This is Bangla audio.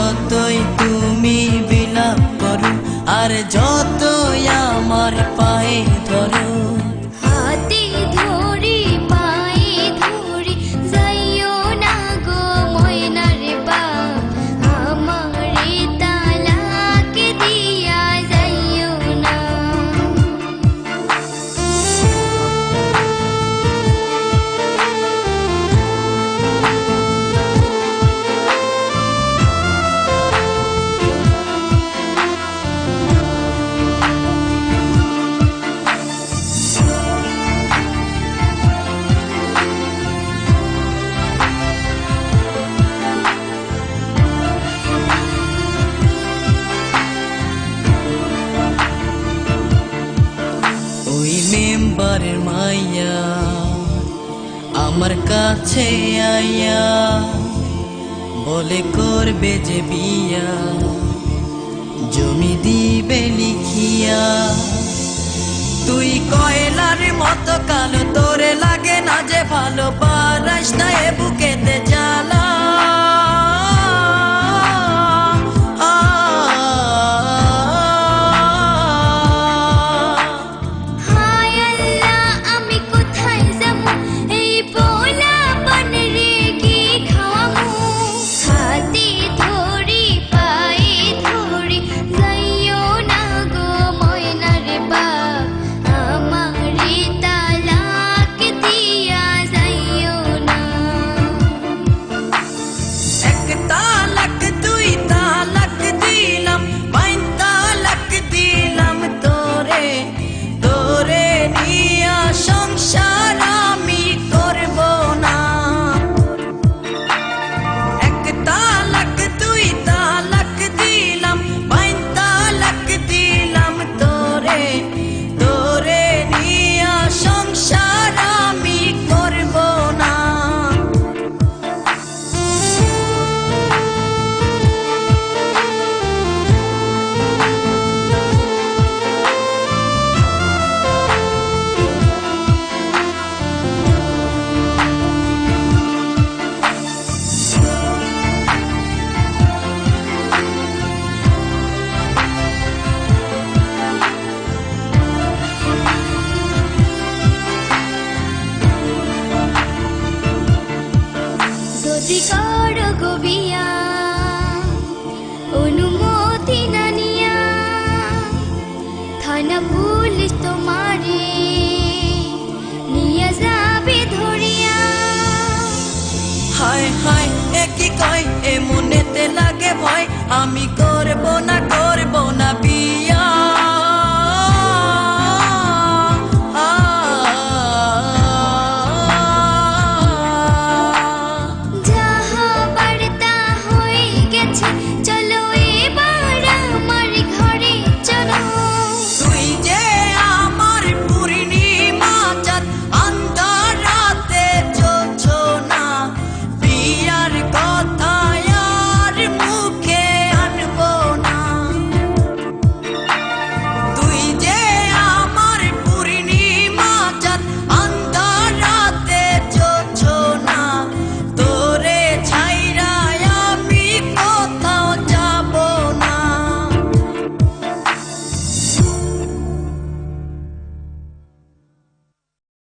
যতই তুমি বিলাপ করো আর যতই আমার পায়ে ধরো, হাতে ধরি পায়ে ধরি যাইও না গো ময়নার বাপ, আমারে তালাক দিয়া যাইও না। ওই মেম্বারের মাইয়া আমার কাছে আইয়া বলে করবে যে বিয়া, জমি দিবে লিখিয়া। তুই কয়লার মতো কালো, তোরে লাগে না যে ভালো, পারাস না এ বুকেতে জ্বালা। যদি করো গো বিয়া অনুমতি না নিয়া, থানা পুলিশ তোমারে নিয়ে যাবে ধরিয়া। হায় হায় এ কি কয়, এ মনেতে লাগে ভয়, আমি করব না।